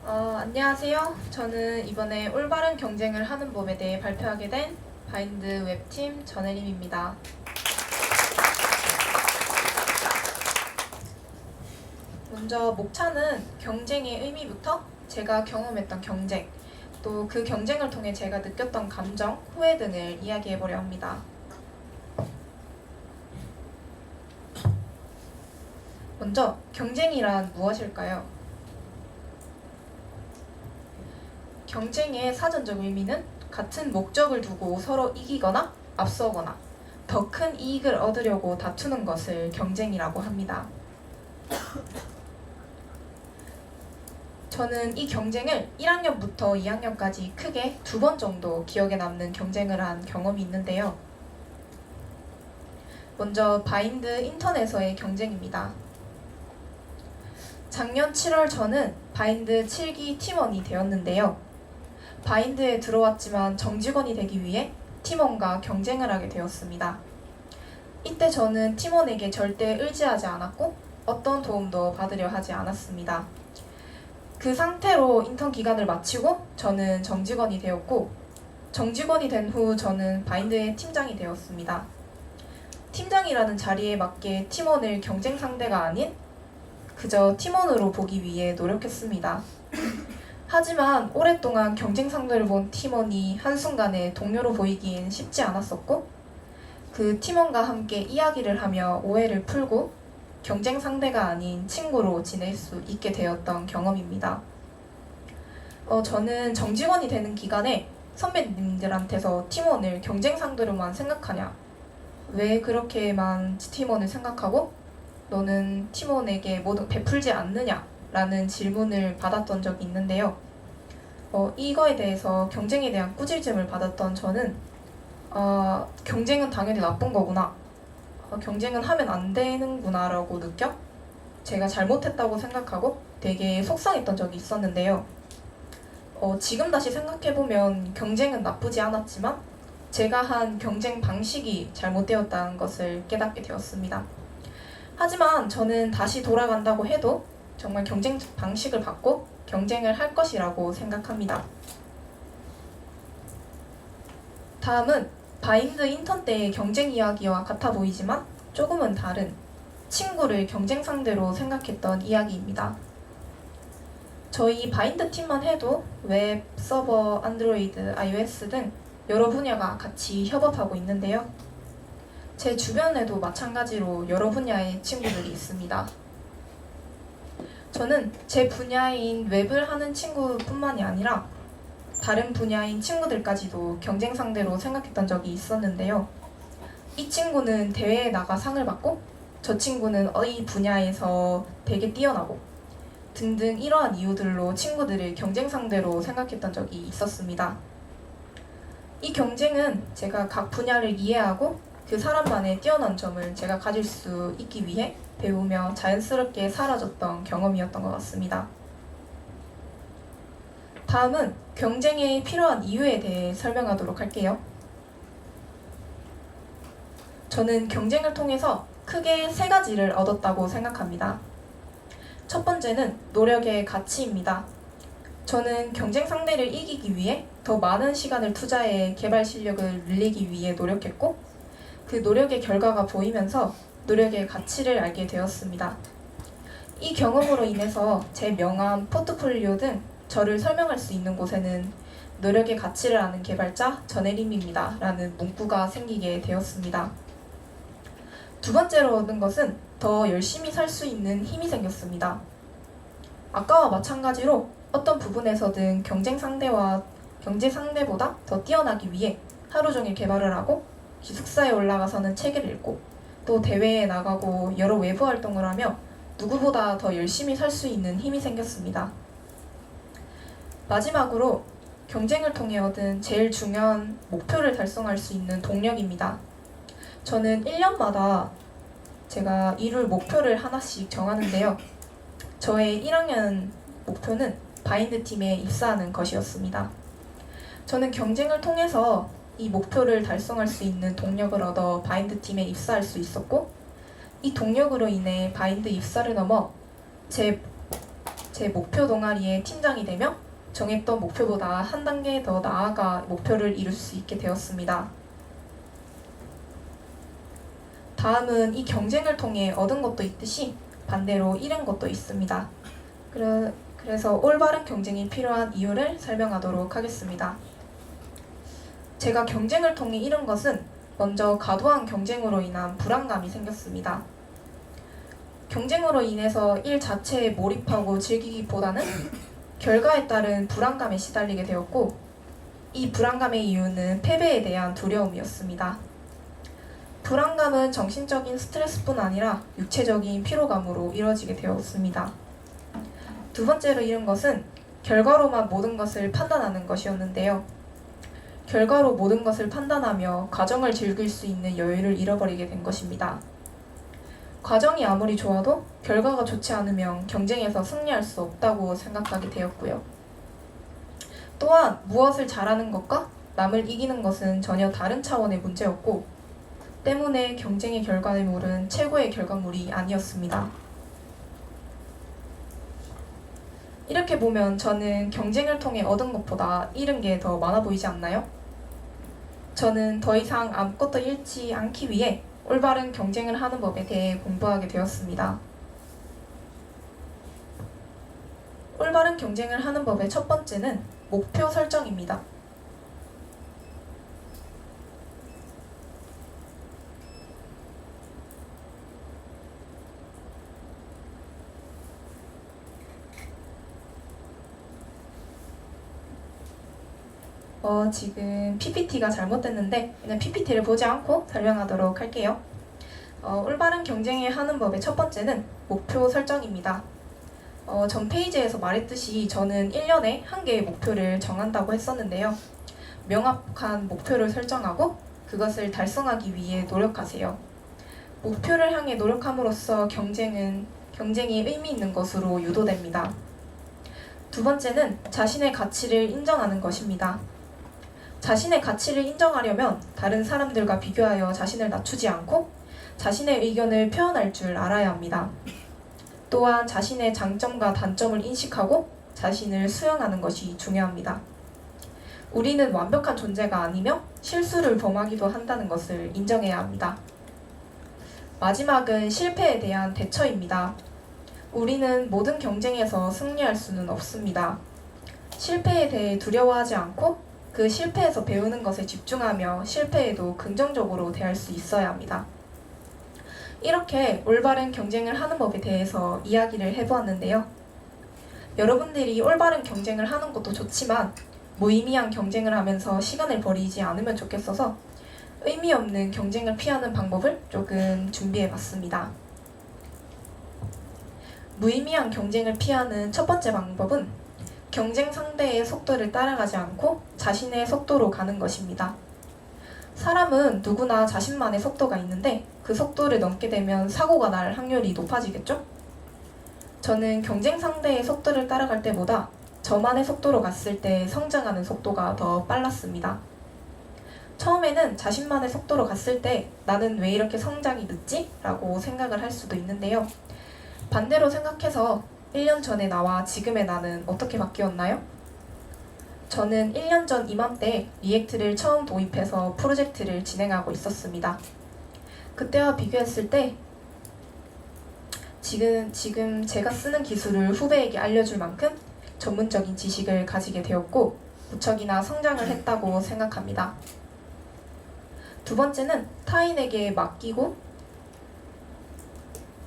안녕하세요. 저는 이번에 올바른 경쟁을 하는 법에 대해 발표하게 된 바인드 웹팀 전혜림입니다. 먼저 목차는 경쟁의 의미부터 제가 경험했던 경쟁, 또 그 경쟁을 통해 제가 느꼈던 감정, 후회 등을 이야기해보려 합니다. 먼저 경쟁이란 무엇일까요? 경쟁의 사전적 의미는 같은 목적을 두고 서로 이기거나 앞서거나 더 큰 이익을 얻으려고 다투는 것을 경쟁이라고 합니다. 저는 이 경쟁을 1학년부터 2학년까지 크게 2번 정도 기억에 남는 경쟁을 한 경험이 있는데요. 먼저 바인드 인턴에서의 경쟁입니다. 작년 7월 저는 바인드 7기 팀원이 되었는데요. 바인드에 들어왔지만 정직원이 되기 위해 팀원과 경쟁을 하게 되었습니다. 이때 저는 팀원에게 절대 의지하지 않았고 어떤 도움도 받으려 하지 않았습니다. 그 상태로 인턴 기간을 마치고 저는 정직원이 되었고, 정직원이 된 후 저는 바인드의 팀장이 되었습니다. 팀장이라는 자리에 맞게 팀원을 경쟁 상대가 아닌 그저 팀원으로 보기 위해 노력했습니다. 하지만 오랫동안 경쟁 상대를 본 팀원이 한순간에 동료로 보이기엔 쉽지 않았었고, 그 팀원과 함께 이야기를 하며 오해를 풀고 경쟁 상대가 아닌 친구로 지낼 수 있게 되었던 경험입니다. 저는 정직원이 되는 기간에 선배님들한테서 팀원을 경쟁 상대로만 생각하냐? 왜 그렇게만 팀원을 생각하고 너는 팀원에게 모두 베풀지 않느냐? 라는 질문을 받았던 적이 있는데요. 이거에 대해서 경쟁에 대한 꾸짖음을 받았던 저는 경쟁은 당연히 나쁜 거구나. 경쟁은 하면 안 되는구나 라고 느껴 제가 잘못했다고 생각하고 되게 속상했던 적이 있었는데요. 지금 다시 생각해보면 경쟁은 나쁘지 않았지만 제가 한 경쟁 방식이 잘못되었다는 것을 깨닫게 되었습니다. 하지만 저는 다시 돌아간다고 해도 정말 경쟁 방식을 바꿔 경쟁을 할 것이라고 생각합니다. 다음은 바인드 인턴 때의 경쟁 이야기와 같아 보이지만 조금은 다른 친구를 경쟁 상대로 생각했던 이야기입니다. 저희 바인드 팀만 해도 웹, 서버, 안드로이드, iOS 등 여러 분야가 같이 협업하고 있는데요. 제 주변에도 마찬가지로 여러 분야의 친구들이 있습니다. 저는 제 분야인 웹을 하는 친구뿐만이 아니라 다른 분야인 친구들까지도 경쟁 상대로 생각했던 적이 있었는데요. 이 친구는 대회에 나가 상을 받고 저 친구는 이 분야에서 되게 뛰어나고 등등 이러한 이유들로 친구들을 경쟁 상대로 생각했던 적이 있었습니다. 이 경쟁은 제가 각 분야를 이해하고 그 사람만의 뛰어난 점을 제가 가질 수 있기 위해 배우며 자연스럽게 사라졌던 경험이었던 것 같습니다. 다음은 경쟁에 필요한 이유에 대해 설명하도록 할게요. 저는 경쟁을 통해서 크게 3가지를 얻었다고 생각합니다. 첫 번째는 노력의 가치입니다. 저는 경쟁 상대를 이기기 위해 더 많은 시간을 투자해 개발 실력을 늘리기 위해 노력했고, 그 노력의 결과가 보이면서 노력의 가치를 알게 되었습니다. 이 경험으로 인해서 제 명함, 포트폴리오 등 저를 설명할 수 있는 곳에는 노력의 가치를 아는 개발자 전혜림입니다 라는 문구가 생기게 되었습니다. 두 번째로 얻은 것은 더 열심히 살 수 있는 힘이 생겼습니다. 아까와 마찬가지로 어떤 부분에서든 경쟁 상대보다 더 뛰어나기 위해 하루 종일 개발을 하고 기숙사에 올라가서는 책을 읽고 또 대회에 나가고 여러 외부 활동을 하며 누구보다 더 열심히 살 수 있는 힘이 생겼습니다. 마지막으로 경쟁을 통해 얻은 제일 중요한 목표를 달성할 수 있는 동력입니다. 저는 1년마다 제가 이룰 목표를 하나씩 정하는데요. 저의 1학년 목표는 바인드 팀에 입사하는 것이었습니다. 저는 경쟁을 통해서 이 목표를 달성할 수 있는 동력을 얻어 바인드 팀에 입사할 수 있었고, 이 동력으로 인해 바인드 입사를 넘어 제 제 목표 동아리의 팀장이 되며 정했던 목표보다 한 단계 더 나아가 목표를 이룰 수 있게 되었습니다. 다음은 이 경쟁을 통해 얻은 것도 있듯이 반대로 잃은 것도 있습니다. 그래서 올바른 경쟁이 필요한 이유를 설명하도록 하겠습니다. 제가 경쟁을 통해 잃은 것은 먼저 과도한 경쟁으로 인한 불안감이 생겼습니다. 경쟁으로 인해서 일 자체에 몰입하고 즐기기보다는 결과에 따른 불안감에 시달리게 되었고, 이 불안감의 이유는 패배에 대한 두려움이었습니다. 불안감은 정신적인 스트레스뿐 아니라 육체적인 피로감으로 이뤄지게 되었습니다. 두 번째로 잃은 것은 결과로만 모든 것을 판단하는 것이었는데요. 결과로 모든 것을 판단하며 과정을 즐길 수 있는 여유를 잃어버리게 된 것입니다. 과정이 아무리 좋아도 결과가 좋지 않으면 경쟁에서 승리할 수 없다고 생각하게 되었고요. 또한 무엇을 잘하는 것과 남을 이기는 것은 전혀 다른 차원의 문제였고, 때문에 경쟁의 결과물은 최고의 결과물이 아니었습니다. 이렇게 보면 저는 경쟁을 통해 얻은 것보다 잃은 게 더 많아 보이지 않나요? 저는 더 이상 아무것도 잃지 않기 위해 올바른 경쟁을 하는 법에 대해 공부하게 되었습니다. 올바른 경쟁을 하는 법의 첫 번째는 목표 설정입니다. 지금 PPT가 잘못됐는데 그냥 PPT를 보지 않고 설명하도록 할게요. 올바른 경쟁을 하는 법의 첫 번째는 목표 설정입니다. 전 페이지에서 말했듯이 저는 1년에 한 개의 목표를 정한다고 했었는데요. 명확한 목표를 설정하고 그것을 달성하기 위해 노력하세요. 목표를 향해 노력함으로써 경쟁이 의미 있는 것으로 유도됩니다. 두 번째는 자신의 가치를 인정하는 것입니다. 자신의 가치를 인정하려면 다른 사람들과 비교하여 자신을 낮추지 않고 자신의 의견을 표현할 줄 알아야 합니다. 또한 자신의 장점과 단점을 인식하고 자신을 수용하는 것이 중요합니다. 우리는 완벽한 존재가 아니며 실수를 범하기도 한다는 것을 인정해야 합니다. 마지막은 실패에 대한 대처입니다. 우리는 모든 경쟁에서 승리할 수는 없습니다. 실패에 대해 두려워하지 않고 그 실패에서 배우는 것에 집중하며 실패에도 긍정적으로 대할 수 있어야 합니다. 이렇게 올바른 경쟁을 하는 법에 대해서 이야기를 해보았는데요. 여러분들이 올바른 경쟁을 하는 것도 좋지만 무의미한 경쟁을 하면서 시간을 버리지 않으면 좋겠어서 의미 없는 경쟁을 피하는 방법을 조금 준비해봤습니다. 무의미한 경쟁을 피하는 첫 번째 방법은 경쟁 상대의 속도를 따라가지 않고 자신의 속도로 가는 것입니다. 사람은 누구나 자신만의 속도가 있는데 그 속도를 넘게 되면 사고가 날 확률이 높아지겠죠? 저는 경쟁 상대의 속도를 따라갈 때보다 저만의 속도로 갔을 때 성장하는 속도가 더 빨랐습니다. 처음에는 자신만의 속도로 갔을 때 나는 왜 이렇게 성장이 늦지? 라고 생각을 할 수도 있는데요. 반대로 생각해서 1년 전의 나와 지금의 나는 어떻게 바뀌었나요? 저는 1년 전 이맘때 리액트를 처음 도입해서 프로젝트를 진행하고 있었습니다. 그때와 비교했을 때 지금 제가 쓰는 기술을 후배에게 알려줄 만큼 전문적인 지식을 가지게 되었고 무척이나 성장을 했다고 생각합니다. 두 번째는 타인에게 맡기고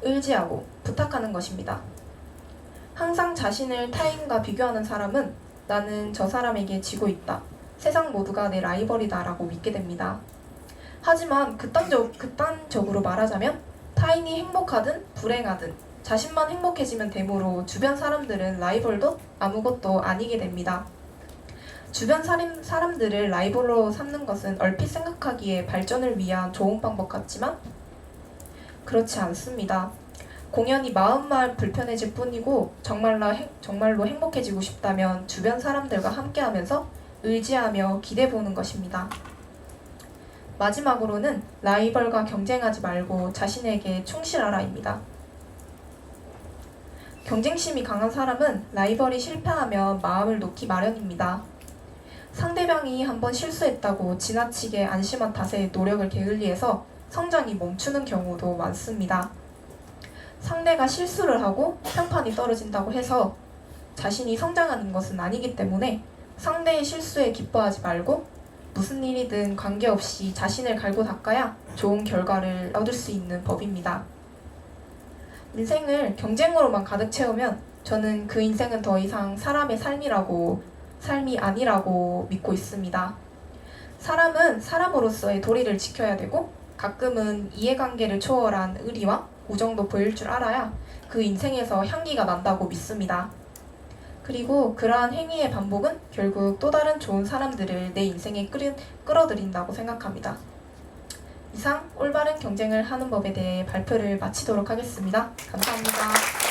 의지하고 부탁하는 것입니다. 항상 자신을 타인과 비교하는 사람은 나는 저 사람에게 지고 있다. 세상 모두가 내 라이벌이다 라고 믿게 됩니다. 하지만 극단적으로 말하자면 타인이 행복하든 불행하든 자신만 행복해지면 되므로 주변 사람들은 라이벌도 아무것도 아니게 됩니다. 주변 사람들을 라이벌로 삼는 것은 얼핏 생각하기에 발전을 위한 좋은 방법 같지만 그렇지 않습니다. 공연이 마음만 불편해질 뿐이고 정말로 행복해지고 싶다면 주변 사람들과 함께하면서 의지하며 기대보는 것입니다. 마지막으로는 라이벌과 경쟁하지 말고 자신에게 충실하라입니다. 경쟁심이 강한 사람은 라이벌이 실패하면 마음을 놓기 마련입니다. 상대방이 한번 실수했다고 지나치게 안심한 탓에 노력을 게을리해서 성장이 멈추는 경우도 많습니다. 상대가 실수를 하고 평판이 떨어진다고 해서 자신이 성장하는 것은 아니기 때문에 상대의 실수에 기뻐하지 말고 무슨 일이든 관계없이 자신을 갈고 닦아야 좋은 결과를 얻을 수 있는 법입니다. 인생을 경쟁으로만 가득 채우면 저는 그 인생은 더 이상 사람의 삶이 아니라고 믿고 있습니다. 사람은 사람으로서의 도리를 지켜야 되고 가끔은 이해관계를 초월한 의리와 우정도 보일 줄 알아야 그 인생에서 향기가 난다고 믿습니다. 그리고 그러한 행위의 반복은 결국 또 다른 좋은 사람들을 내 인생에 끌어들인다고 생각합니다. 이상 올바른 경쟁을 하는 법에 대해 발표를 마치도록 하겠습니다. 감사합니다.